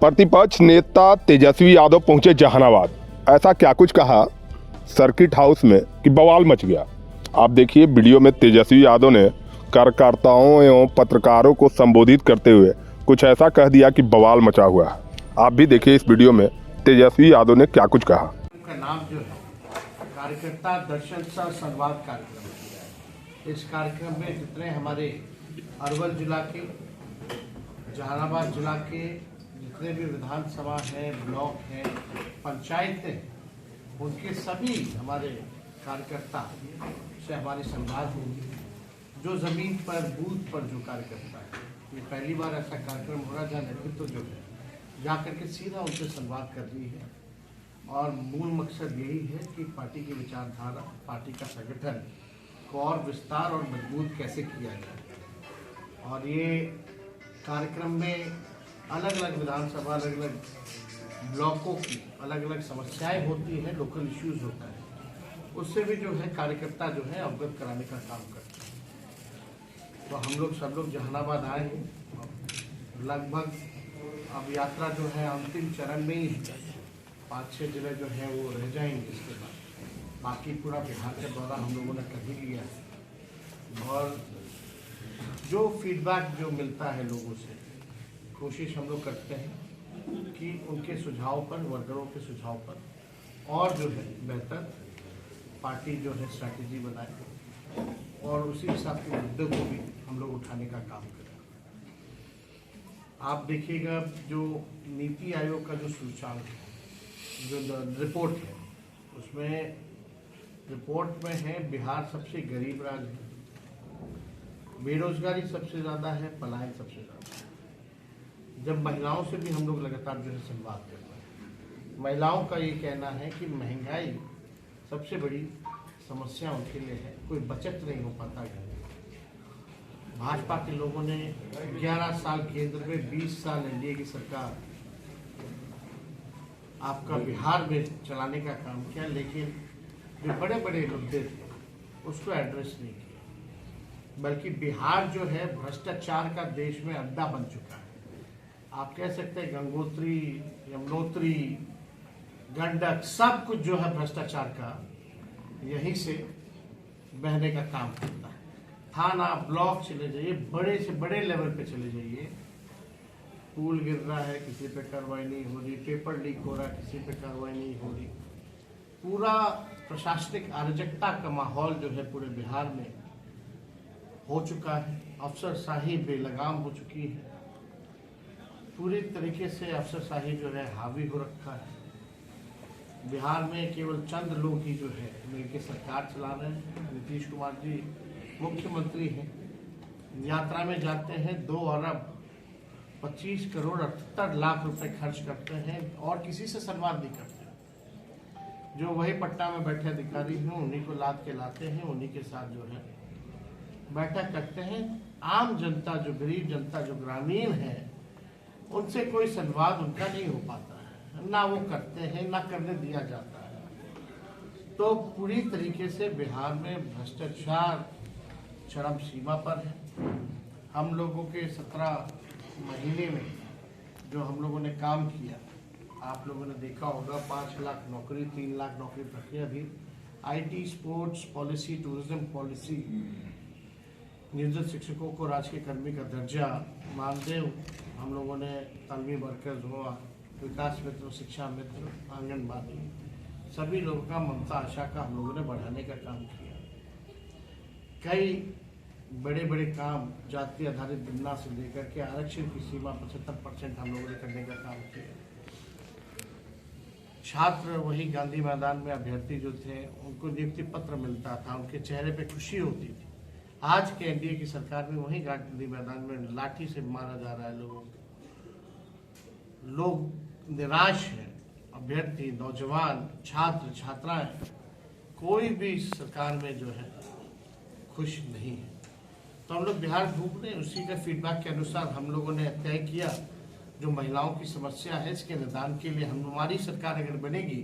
प्रतिपक्ष नेता तेजस्वी यादव पहुंचे जहानाबाद। ऐसा क्या कुछ कहा सर्किट हाउस में कि बवाल मच गया। आप देखिए वीडियो में तेजस्वी यादव ने कार्यकर्ताओं एवं पत्रकारों को संबोधित करते हुए कुछ ऐसा कह दिया कि बवाल मचा हुआ है। आप भी देखिए इस वीडियो में तेजस्वी यादव ने क्या कुछ कहा। का नाम जो है कार्यकर्ता दर्शन सह संवाद कार्यक्रम। इस कार्यक्रम में जितने हमारे अरवल जिला के, जहानाबाद जिला के जितने भी विधानसभा हैं, ब्लॉक हैं, पंचायतें हैं, उनके सभी हमारे कार्यकर्ता से हमारी संवाद होगी। जो जमीन पर बूथ पर जो कार्यकर्ता है, ये पहली बार ऐसा कार्यक्रम हो रहा है जहाँ नेतृत्व जो है जा करके सीधा उनसे संवाद कर रही है। और मूल मकसद यही है कि पार्टी की विचारधारा, पार्टी का संगठन को और विस्तार और मजबूत कैसे किया जाए। और ये कार्यक्रम में अलग अलग विधानसभा, अलग अलग ब्लॉकों की अलग अलग समस्याएं होती हैं, लोकल इश्यूज होता है, उससे भी जो है कार्यकर्ता जो है अवगत कराने का काम करते हैं। तो हम लोग सब लोग जहानाबाद आए हैं। लगभग अब यात्रा जो है अंतिम चरण में ही है। 5-6 जिले जो है वो रह जाएंगे। इसके बाद बाकी पूरा बिहार का दौरा हम लोगों ने कर ही लिया है। और जो फीडबैक जो मिलता है लोगों से, कोशिश हम लोग करते हैं कि उनके सुझाव पर, वर्करों के सुझाव पर और जो है बेहतर पार्टी जो है स्ट्रैटेजी बनाए और उसी हिसाब के मुद्दों को भी हम लोग उठाने का काम करें। आप देखिएगा जो नीति आयोग का जो सूचकांक है, जो रिपोर्ट है, उसमें रिपोर्ट में है बिहार सबसे गरीब राज्य है, बेरोजगारी सबसे ज़्यादा है, पलायन सबसे ज़्यादा है। जब महिलाओं से भी हम लोग लगातार जो है संवाद करते हैं, महिलाओं का ये कहना है कि महंगाई सबसे बड़ी समस्या उनके लिए है, कोई बचत नहीं हो पाता है। भाजपा के लोगों ने 11 साल केंद्र में, 20 साल एनडीए की सरकार आपका बिहार में चलाने का काम किया, लेकिन जो बड़े बड़े मुद्दे थे उसको एड्रेस नहीं किया। बल्कि बिहार जो है भ्रष्टाचार का देश में अड्डा बन चुका है। आप कह सकते हैं गंगोत्री, यमुनोत्री, गंडक, सब कुछ जो है भ्रष्टाचार का यहीं से बहने का काम करता है। थाना, ब्लॉक चले जाइए, बड़े से बड़े लेवल पे चले जाइए, पुल गिर रहा है, किसी पे कार्रवाई नहीं हो रही, पेपर लीक हो रहा है, किसी पे कार्रवाई नहीं हो रही। पूरा प्रशासनिक अराजकता का माहौल जो है पूरे बिहार में हो चुका है। अफसरशाही बेलगाम हो चुकी है। पूरी तरीके से अफसरशाही जो है हावी हो रखा है। बिहार में केवल चंद लोग ही जो है मिलकर सरकार चला रहे हैं। नीतीश कुमार जी मुख्यमंत्री हैं, यात्रा में जाते हैं, 2 अरब 25 करोड़ 78 लाख रुपए खर्च करते हैं और किसी से संवाद नहीं करते। जो वही पट्टा में बैठे अधिकारी हैं उन्हीं को लाद के लाते हैं, उन्हीं के साथ जो है बैठक करते हैं। आम जनता, जो गरीब जनता, जो ग्रामीण है, उनसे कोई संवाद उनका नहीं हो पाता है, ना वो करते हैं, ना करने दिया जाता है। तो पूरी तरीके से बिहार में भ्रष्टाचार चरम सीमा पर है। हम लोगों के 17 महीने में जो हम लोगों ने काम किया, आप लोगों ने देखा होगा, 5 लाख नौकरी, 3 लाख नौकरी प्रक्रिया भी, IT, sports policy, tourism policy, नियोजित शिक्षकों को राजकीय कर्मी का दर्जा, मानदेय, हम लोगों ने तालमी वर्कर्स हुआ, विकास मित्र, शिक्षा मित्र, आंगनबाड़ी, सभी लोगों का ममता आशा का हम लोगों ने बढ़ाने का काम किया। कई बड़े बड़े काम जाति आधारित गणना से लेकर के आरक्षण की सीमा 75% हम लोगों ने करने का काम किया। छात्र वही गांधी मैदान में अभ्यर्थी जो थे उनको नियुक्ति पत्र मिलता था, उनके चेहरे पे खुशी होती थी। आज के एनडीए की सरकार में वही गांधी मैदान में लाठी से मारा जा रहा है लोगों को। लोग निराश हैं, अभ्यर्थी, नौजवान, छात्र, छात्राएं, कोई भी सरकार में जो है खुश नहीं है। तो हम लोग बिहार घूम रहे हैं, उसी का फीडबैक के अनुसार हम लोगों ने तय किया जो महिलाओं की समस्या है इसके निदान के लिए हमारी सरकार अगर बनेगी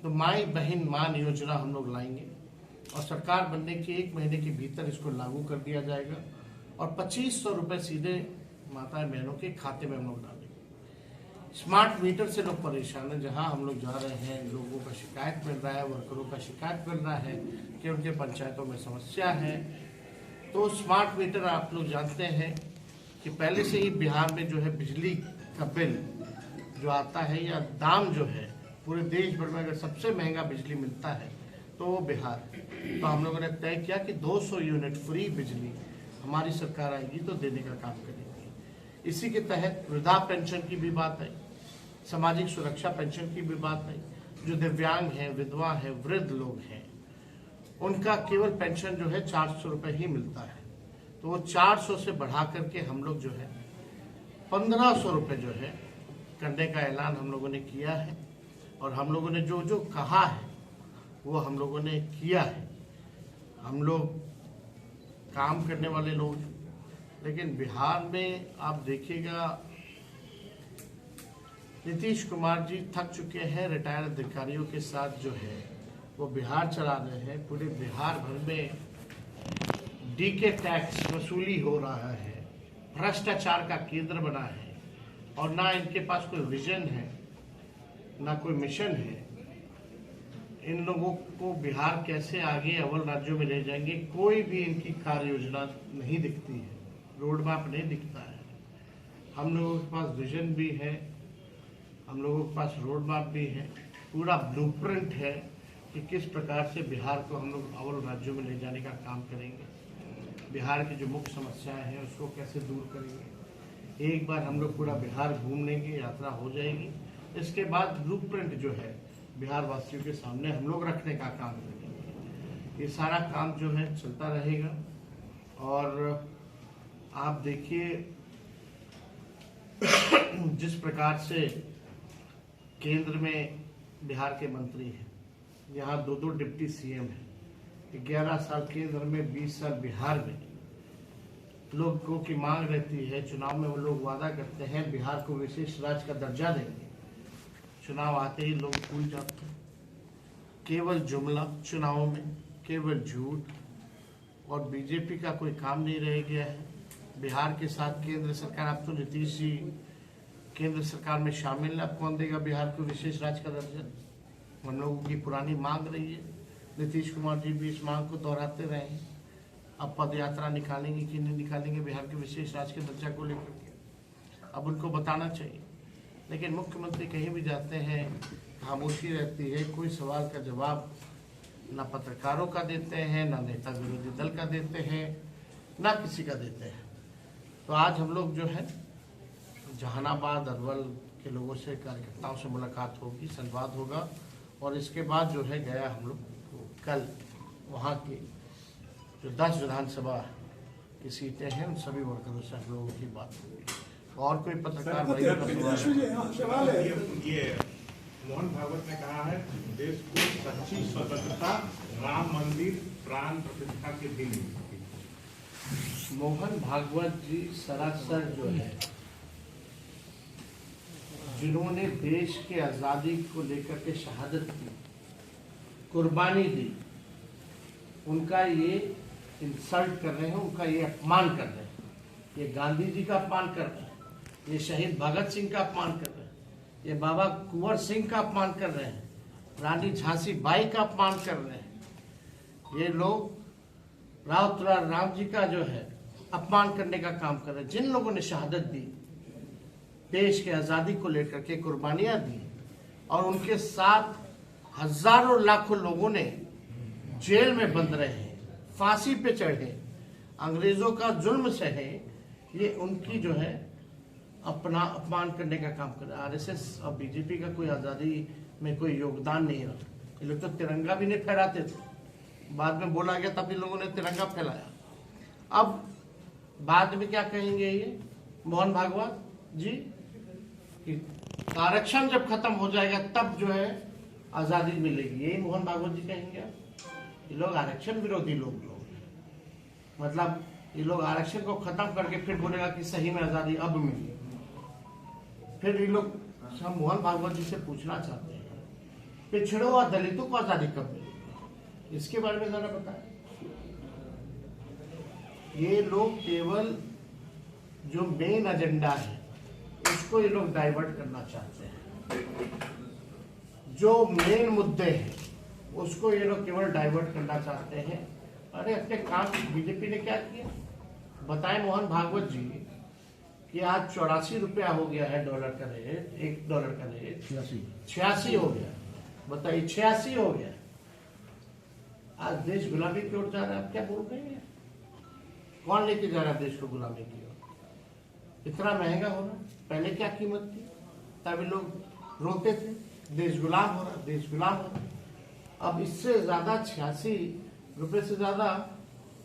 तो माई बहन मान योजना हम लोग लाएंगे और सरकार बनने के 1 महीने के भीतर इसको लागू कर दिया जाएगा और 2500 रुपये सीधे माताएं बहनों के खाते में हम लोग डालेंगे। स्मार्ट मीटर से लोग परेशान हैं। जहां हम लोग जा रहे हैं, लोगों का शिकायत मिल रहा है, वर्करों का शिकायत मिल रहा है कि उनके पंचायतों में समस्या है। तो स्मार्ट मीटर आप लोग जानते हैं कि पहले से ही बिहार में जो है बिजली का बिल जो आता है या दाम जो है पूरे देश भर में अगर सबसे महंगा बिजली मिलता है तो वो बिहार है। तो हम लोगों ने तय किया कि 200 यूनिट फ्री बिजली हमारी सरकार आएगी तो देने का काम करेंगे। इसी के तहत वृद्धा पेंशन की भी बात आई, सामाजिक सुरक्षा पेंशन की भी बात आई। जो दिव्यांग हैं, विधवा है, वृद्ध लोग हैं, उनका केवल पेंशन जो है 400 रुपये ही मिलता है। तो वो 400 से बढ़ा करके हम लोग जो है 1500 रुपये जो है करने का ऐलान हम लोगों ने किया है। और हम लोगों ने जो जो कहा है वो हम लोगों ने किया है। हम लोग काम करने वाले लोग हैं, लेकिन बिहार में आप देखिएगा नीतीश कुमार जी थक चुके हैं। रिटायर्ड अधिकारियों के साथ जो है वो बिहार चला रहे हैं। पूरे बिहार भर में डीके टैक्स वसूली हो रहा है, भ्रष्टाचार का केंद्र बना है और ना इनके पास कोई विजन है, ना कोई मिशन है। इन लोगों को बिहार कैसे आगे अव्वल राज्यों में ले जाएंगे, कोई भी इनकी कार्य योजना नहीं दिखती है, रोड मैप नहीं दिखता है। हम लोगों के पास विजन भी है, हम लोगों के पास रोड मैप भी है, पूरा ब्लूप्रिंट है कि किस प्रकार से बिहार को हम लोग अव्वल राज्यों में ले जाने का काम करेंगे। बिहार की जो मुख्य समस्याएं हैं उसको कैसे दूर करेंगे। एक बार हम लोग पूरा बिहार घूम लेंगे, यात्रा हो जाएगी। इसके बाद ब्लूप्रिंट जो है बिहार वासियों के सामने हम लोग रखने का काम करेंगे। ये सारा काम जो है चलता रहेगा। और आप देखिए जिस प्रकार से केंद्र में बिहार के मंत्री हैं, यहाँ 2-2 डिप्टी सीएम हैं, 11 साल केंद्र में 20 साल बिहार में। लोगों की मांग रहती है, चुनाव में वो लोग वादा करते हैं बिहार को विशेष राज्य का दर्जा देंगे। चुनाव आते ही लोग भूल जाते हैं। केवल जुमला चुनाव में, केवल झूठ, और बीजेपी का कोई काम नहीं रह गया है। बिहार के साथ केंद्र सरकार, अब तो नीतीश जी केंद्र सरकार में शामिल है, अब कौन देगा बिहार को विशेष राज्य का दर्जा। हम लोगों की पुरानी मांग रही है, नीतीश कुमार जी भी इस मांग को दोहराते रहे हैं। अब पद यात्रा निकालेंगे कि नहीं निकालेंगे बिहार के विशेष राज्य के दर्जा को लेकर के, अब उनको बताना चाहिए। लेकिन मुख्यमंत्री कहीं भी जाते हैं खामोशी रहती है, कोई सवाल का जवाब ना पत्रकारों का देते हैं, ना नेता विरोधी दल का देते हैं, ना किसी का देते हैं। तो आज हम लोग जो है जहानाबाद, अरवल के लोगों से, कार्यकर्ताओं से मुलाकात होगी, संवाद होगा। और इसके बाद जो है गया हम लोग कल वहाँ की जो 10 विधानसभा की सीटें हैं उन सभी वर्करों से हम लोगों की बात होगी। और कोई पत्रकार भाई का सवाल है, ये मोहन भागवत ने कहा है देश को सच्ची स्वतंत्रता राम मंदिर प्राण प्रतिष्ठा के दिन मिलती है। मोहन भागवत जी सरासर जो है, जिन्होंने देश के आज़ादी को लेकर के शहादत की, कुर्बानी दी, उनका ये इंसल्ट कर रहे हैं, उनका ये अपमान कर रहे हैं। ये गांधी जी का अपमान कर रहे हैं, ये शहीद भगत सिंह का अपमान कर रहे हैं, ये बाबा कुंवर सिंह का अपमान कर रहे हैं, रानी झांसी बाई का अपमान कर रहे हैं। ये लोग राव तुरार राम जी का जो है अपमान करने का काम कर रहे हैं। जिन लोगों ने शहादत दी, देश के आज़ादी को लेकर के कुर्बानियां दी, और उनके साथ हजारों लाखों लोगों ने जेल में बंद रहे, फांसी पे चढ़े, अंग्रेजों का जुल्म सहे, ये उनकी जो है अपना अपमान करने का काम कर रहा है। आरएसएस और बीजेपी का कोई आज़ादी में कोई योगदान नहीं रहा। ये लोग तो तिरंगा भी नहीं फहराते थे, बाद में बोला गया तब इन लोगों ने तिरंगा फैलाया। अब बाद में क्या कहेंगे ये मोहन भागवत जी कि आरक्षण जब खत्म हो जाएगा तब जो है आज़ादी मिलेगी, यही मोहन भागवत जी कहेंगे। ये लोग आरक्षण विरोधी लोग मतलब ये लोग आरक्षण को खत्म करके फिर बोलेगा कि सही में आज़ादी अब मिली। फिर ये लोग हम मोहन भागवत जी से पूछना चाहते हैं पिछड़ों और दलितों को आज़ादी कब मिलेगी, इसके बारे में जरा बताएं। ये लोग केवल जो मेन एजेंडा है उसको ये लोग डाइवर्ट करना चाहते हैं। जो मेन मुद्दे हैं उसको ये लोग केवल डाइवर्ट करना चाहते हैं। अरे अपने काम बीजेपी ने क्या किया बताएं मोहन भागवत जी कि आज 84 रुपया हो गया है डॉलर का रेट, $1 का रेट 86 हो गया। बताइए 86 हो गया। आज देश गुलामी की ओर जा रहा है। आप क्या बोल रहे हैं? कौन लेके जा रहा है देश को गुलामी की ओर? इतना महंगा हो रहा। पहले क्या कीमत थी? तभी लोग रोते थे देश गुलाम हो रहा, देश गुलाम हो रहा। अब इससे ज्यादा 86 रुपए से ज्यादा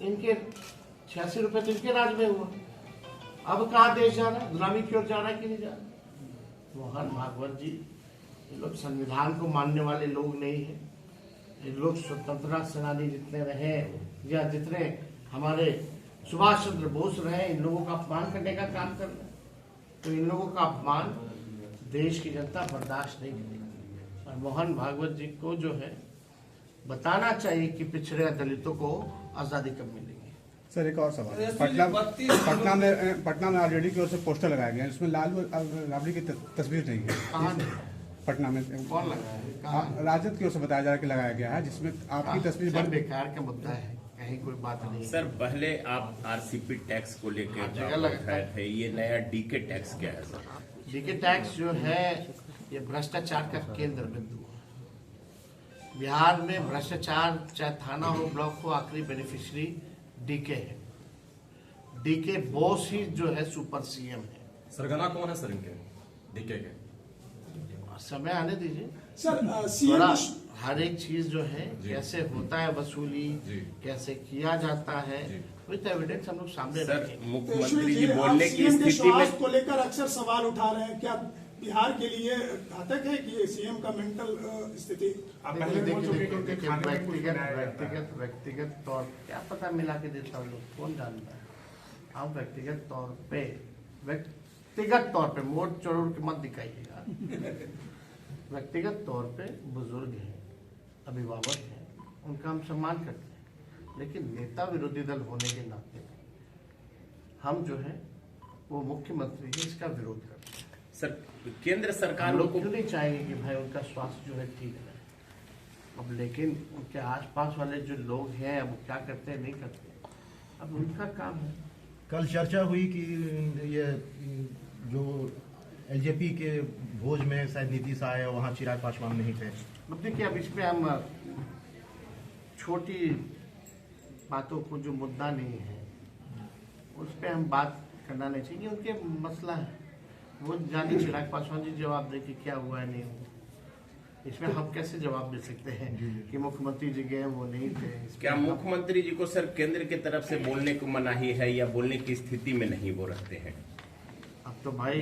इनके 86 रुपए तो इनके राज में हुआ। अब कहाँ देश जा रहा है? गुलामी की ओर जा रहा है कि नहीं जा रहा? मोहन भागवत जी ये लोग संविधान को मानने वाले लोग नहीं है। ये लोग स्वतंत्रता सेनानी जितने रहे या जितने हमारे सुभाष चंद्र बोस रहे, इन लोगों का अपमान करने का काम कर रहे हैं। तो इन लोगों का अपमान देश की जनता बर्दाश्त नहीं करेगी। और मोहन भागवत जी को जो है बताना चाहिए कि पिछड़े दलितों को आजादी कब मिलेगी। सर एक और सवाल, पटना में आरजेडी की ओर से पोस्टर लगाया गया है, इसमें लालू राबड़ी की तस्वीर नहीं है। कहाँ नहीं? पटना में कौन लगाया है? कहाँ? राजद की ओर से बताया जा रहा है कि लगाया गया है, जिसमें आपकी तस्वीर सब बेकार का मुद्दा है, कहीं कोई बात नहीं है। सर पहले आप आरसीपी टैक्स को लेकर जगह लगता है। थे, ये नया डीके टैक्स क्या है सर? डीके टैक्स जो है ये भ्रष्टाचार का केंद्र बिंदु है। बिहार में भ्रष्टाचार चाहे थाना हो ब्लॉक हो, आखिरी बेनिफिशियरी डीके है। डीके बोस ही जो है सुपर सीएम है। सरगना कौन है सर इनके डीके के? समय आने दीजिए सर। थोड़ा सीएम हर एक चीज जो है कैसे होता है वसूली, कैसे किया जाता है, विद एविडेंस हम लोग सामने सर रखेंगे। मुख्यमंत्री जी बोलने की सीएम के स्थिति में स्वास्थ्य को लेकर अक्सर सवाल उठा रहे हैं। क्या बिहार के लिए घातक है कि ये सीएम का मेंटल स्थिति? आप पहले बोल चुके हैं कि उनके देखिए, खाने में कुछ व्यक्तिगत तौर क्या पता मिला के देता हूँ लोग कौन जानता है। आप व्यक्तिगत तौर पे मोट चोर के मत दिखाइएगा। व्यक्तिगत तौर पे बुजुर्ग हैं, अभिभावक हैं, उनका हम सम्मान करते हैं, लेकिन नेता विरोधी दल होने के नाते हम जो है वो मुख्यमंत्री जी इसका विरोध करते हैं। सर केंद्र सरकार हम लोग को क्यों नहीं चाहेंगे कि भाई उनका स्वास्थ्य जो है ठीक रहे। अब लेकिन उनके आसपास वाले जो लोग हैं अब क्या करते हैं नहीं करते, अब उनका काम है। कल चर्चा हुई कि ये जो एलजेपी के भोज में शायद नीतीश आए और वहाँ चिराग पासवान नहीं थे। अब देखिए, अब इसमें हम छोटी बातों को जो मुद्दा नहीं है उस पर हम बात करना नहीं चाहिए। उनके मसला है, वो जाने चिराग पासवान जी जवाब दे कि क्या हुआ है नहीं हुआ। इसमें हम कैसे जवाब दे सकते हैं कि मुख्यमंत्री जी गए वो नहीं थे। क्या मुख्यमंत्री जी को सर केंद्र की तरफ से बोलने को मनाही है या बोलने की स्थिति में नहीं वो रहते हैं? अब तो भाई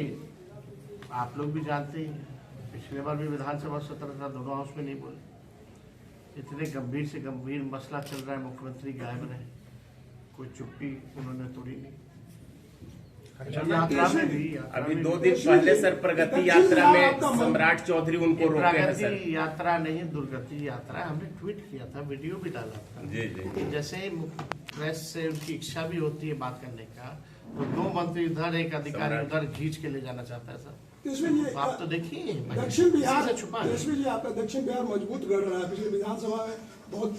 आप लोग भी जानते ही हैं, पिछले बार भी विधानसभा सत्र था, दोनों हाउस में नहीं बोले। इतने गंभीर से गंभीर मसला चल रहा है, मुख्यमंत्री गायब रहे, कोई चुप्पी उन्होंने तोड़ी नहीं। यात्रा में भी अभी 2 दिन पहले सर प्रगति यात्रा में सम्राट चौधरी उनको रोके हैं सर। प्रगति यात्रा नहीं, दुर्गति यात्रा। हमने ट्वीट किया था, वीडियो भी डाला था। जी जी। जैसे ही प्रेस से उनकी इच्छा भी होती है बात करने का, तो 2 मंत्री इधर, एक अधिकारी उधर खींच के ले जाना चाहता है सर। आप तो देखिए दक्षिण बिहार से छुपा है। जी आपका दक्षिण बिहार मजबूत गढ़ रहा है। पिछले विधानसभा में बहुत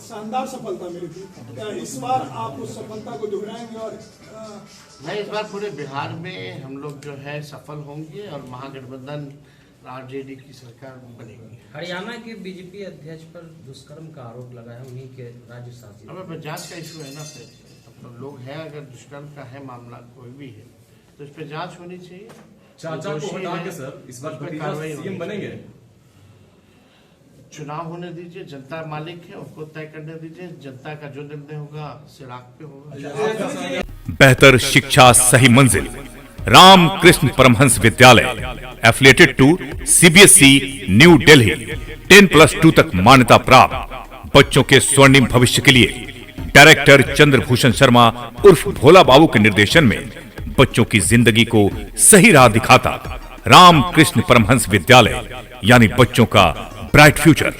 शानदार सफलता मिली थी। क्या इस बार आप उस सफलता को दोहराएंगे? और नहीं, इस बार पूरे बिहार में हम लोग जो है सफल होंगे और महागठबंधन आरजेडी की सरकार बनेगी। हरियाणा के बीजेपी अध्यक्ष पर दुष्कर्म का आरोप लगा है, उन्हीं के राज्य शासित। अब जांच का इशू है ना, फिर तो लोग हैं, अगर दुष्कर्म का है मामला कोई भी है तो इस पर जांच होनी चाहिए। चाचा को हटा के सर इस बार भतीजा सीएम बनेंगे? चुनाव होने दीजिए, जनता मालिक है, उनको तय करने दीजिए। जनता का जो निर्णय होगा सिराग पे होगा। बेहतर शिक्षा सही मंजिल Ramakrishna Paramhansa Vidyalaya affiliated to CBSE New Delhi 10+2 तक मान्यता प्राप्त। बच्चों के स्वर्णिम भविष्य के लिए डायरेक्टर चंद्रभूषण शर्मा उर्फ भोला बाबू के निर्देशन में बच्चों की जिंदगी को सही राह दिखाता रामकृष्ण परमहंस विद्यालय, यानी बच्चों का ब्राइट फ्यूचर।